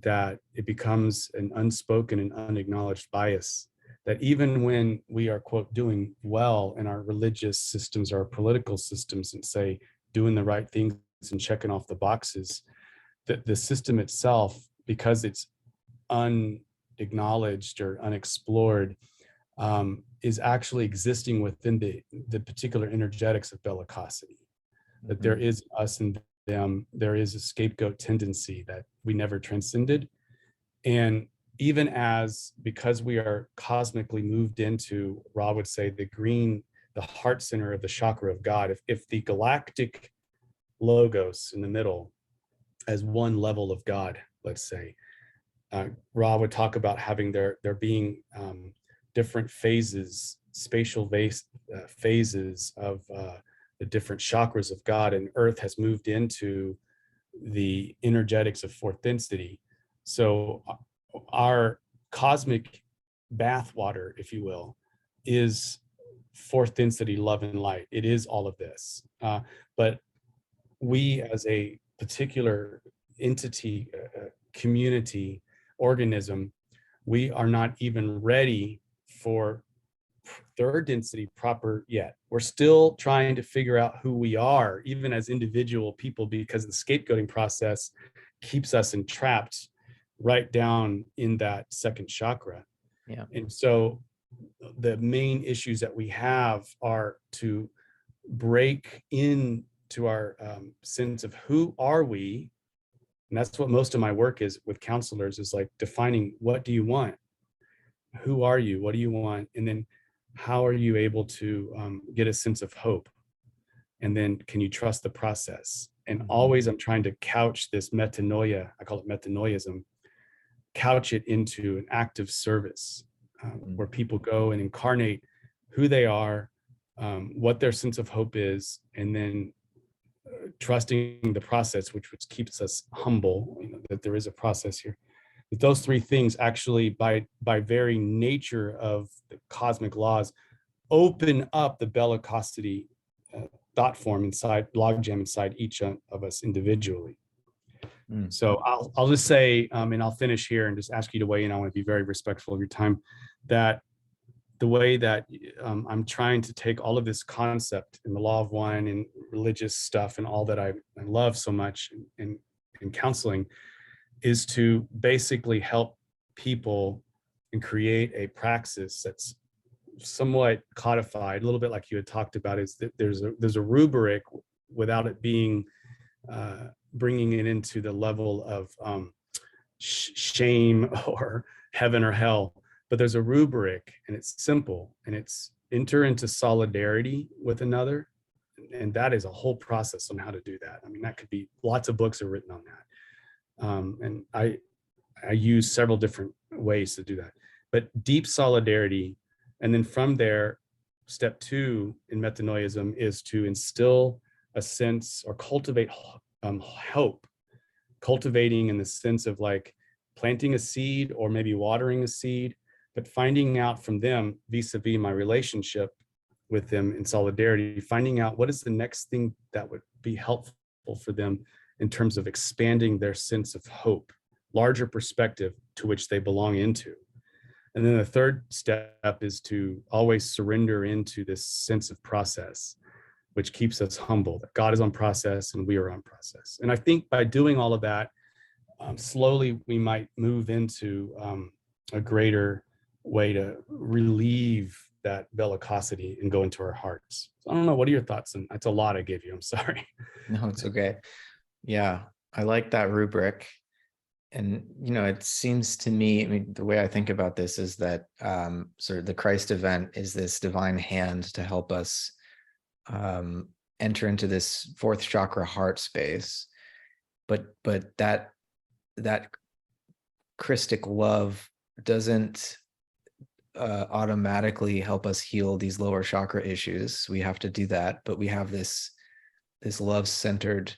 that it becomes an unspoken and unacknowledged bias, that even when we are, quote, doing well in our religious systems, our political systems, and say doing the right things and checking off the boxes, that the system itself, because it's unacknowledged or unexplored, is actually existing within the particular energetics of bellicosity. That there is us and them, there is a scapegoat tendency that we never transcended. And even because we are cosmically moved into, Ra would say, the heart center of the chakra of God, if the galactic logos in the middle as one level of God, let's say, Ra would talk about having there being different phases, phases of the different chakras of God, and Earth has moved into the energetics of fourth density. So our cosmic bathwater, if you will, is fourth density love and light. It is all of this. But we as a particular entity, community, organism, we are not even ready for third density proper yet. We're still trying to figure out who we are, even as individual people, because the scapegoating process keeps us entrapped right down in that second chakra. Yeah. And so the main issues that we have are to break into our sense of who are we. And that's what most of my work is with counselors, is like defining, what do you want? Who are you? What do you want? And then how are you able to get a sense of hope? And then can you trust the process? And always I'm trying to couch this metanoia, I call it metanoism, couch it into an active service where people go and incarnate who they are, what their sense of hope is, and then trusting the process, which keeps us humble, that there is a process here. But those three things actually, by very nature of the cosmic laws, open up the bellicosity thought form inside, logjam inside each of us individually. So I'll just say, and I'll finish here and just ask you to weigh in. I want to be very respectful of your time, that the way that I'm trying to take all of this concept and the law of one and religious stuff and all that I love so much in counseling is to basically help people and create a praxis that's somewhat codified, a little bit like you had talked about, is that there's a rubric without it being bringing it into the level of shame or heaven or hell, but there's a rubric, and it's simple, and it's enter into solidarity with another. And that is a whole process on how to do that. I mean, that could be, lots of books are written on that. And I use several different ways to do that, but deep solidarity. And then from there, step 2 in metanoism is to instill a sense or cultivate hope, cultivating in the sense of like planting a seed or maybe watering a seed, but finding out from them vis-a-vis my relationship with them in solidarity, finding out what is the next thing that would be helpful for them in terms of expanding their sense of hope, larger perspective to which they belong into. And then the third step is to always surrender into this sense of process, which keeps us humble, that God is on process and we are on process. And I think by doing all of that, slowly we might move into a greater way to relieve that bellicosity and go into our hearts. So I don't know, what are your thoughts? And that's a lot I gave you, I'm sorry. No, it's okay. Yeah, I like that rubric. And, it seems to me, I mean, the way I think about this is that sort of the Christ event is this divine hand to help us enter into this fourth chakra heart space. But that Christic love doesn't automatically help us heal these lower chakra issues. We have to do that, but we have this love-centered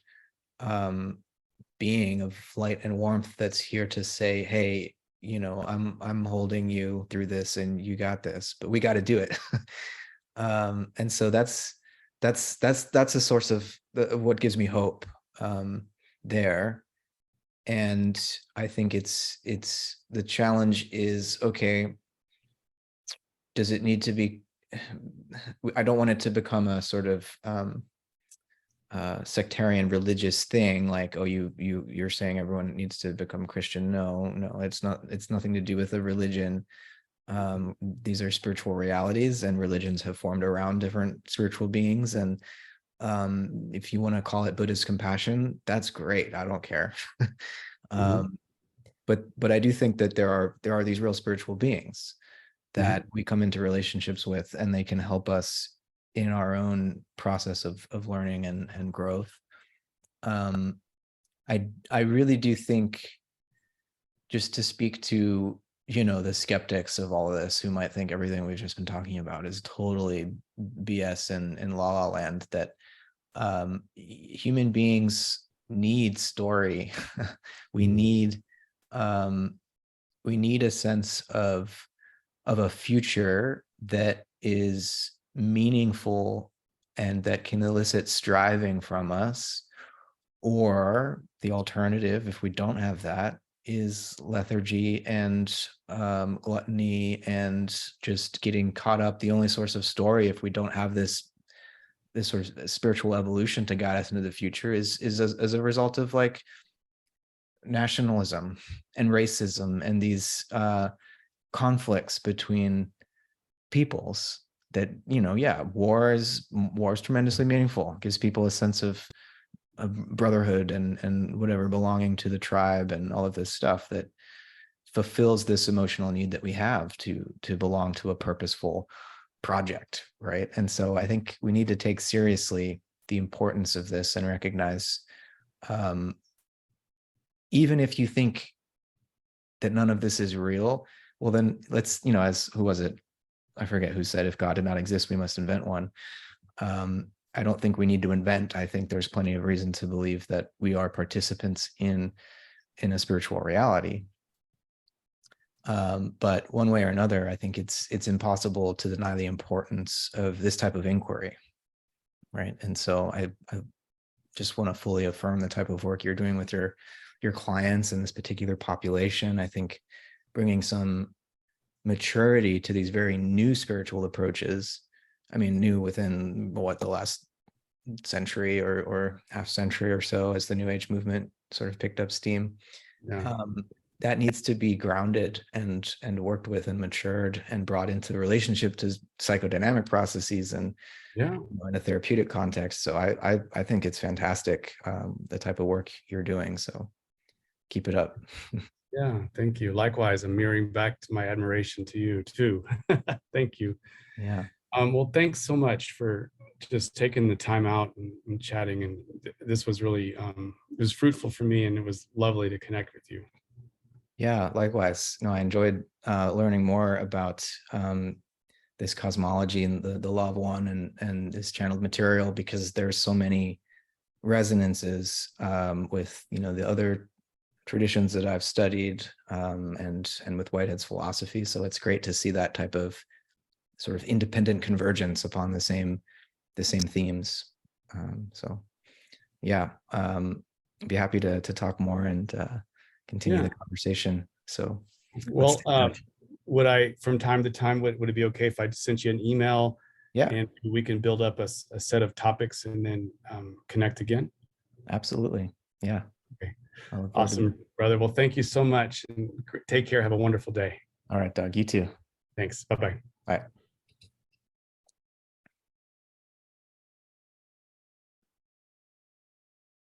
being of light and warmth that's here to say, hey, I'm holding you through this and you got this, but we got to do it. And so that's a source of what gives me hope there. And I think it's the challenge is, okay, does it need to be, I don't want it to become a sort of sectarian religious thing, like, oh, you're saying everyone needs to become Christian. No, it's not. It's nothing to do with a religion. These are spiritual realities, and religions have formed around different spiritual beings. And if you want to call it Buddhist compassion, that's great. I don't care. But I do think that there are these real spiritual beings that we come into relationships with, and they can help us in our own process of learning and growth. I really do think, just to speak to the skeptics of all of this who might think everything we've just been talking about is totally BS and La La Land, that human beings need story. we Mhm. need um, we need a sense of a future that is meaningful and that can elicit striving from us. Or the alternative, if we don't have that, is lethargy and gluttony and just getting caught up. The only source of story, if we don't have this sort of spiritual evolution to guide us into the future, is as a result of like nationalism and racism and these conflicts between peoples. That, yeah, war is tremendously meaningful, gives people a sense of brotherhood and whatever, belonging to the tribe and all of this stuff that fulfills this emotional need that we have to belong to a purposeful project, right? And so I think we need to take seriously the importance of this and recognize, um, even if you think that none of this is real, well then let's, as who was it, I forget who said, if God did not exist, we must invent one. I don't think we need to invent. I think there's plenty of reason to believe that we are participants in a spiritual reality. But one way or another, I think it's impossible to deny the importance of this type of inquiry, right? And so I just want to fully affirm the type of work you're doing with your clients and this particular population. I think bringing some maturity to these very new spiritual approaches. I mean, new within what, the last century or half century or so, as the New Age movement sort of picked up steam. Yeah. Um, that needs to be grounded and worked with and matured and brought into the relationship to psychodynamic processes and Yeah. in a therapeutic context. So I think it's fantastic, the type of work you're doing. So keep it up. Yeah. Thank you. Likewise, I'm mirroring back to my admiration to you too. Thank you. Yeah. Well, thanks so much for just taking the time out and chatting. And this was really, it was fruitful for me, and it was lovely to connect with you. Yeah, likewise. No, I enjoyed learning more about this cosmology and the law of one and this channeled material, because there's so many resonances with the other traditions that I've studied, and with Whitehead's philosophy. So it's great to see that type of sort of independent convergence upon the same themes. So yeah, be happy to talk more and continue Yeah. the conversation. So let's Well, stay in touch. would I, from time to time, would it be okay if I sent you an email Yeah, and we can build up a set of topics and then connect again? absolutely. Yeah, Okay. I look forward to it. Awesome, brother. Well, thank you so much, and take care. Have a wonderful day. All right, Doug, you too. Thanks. Bye-bye. Bye.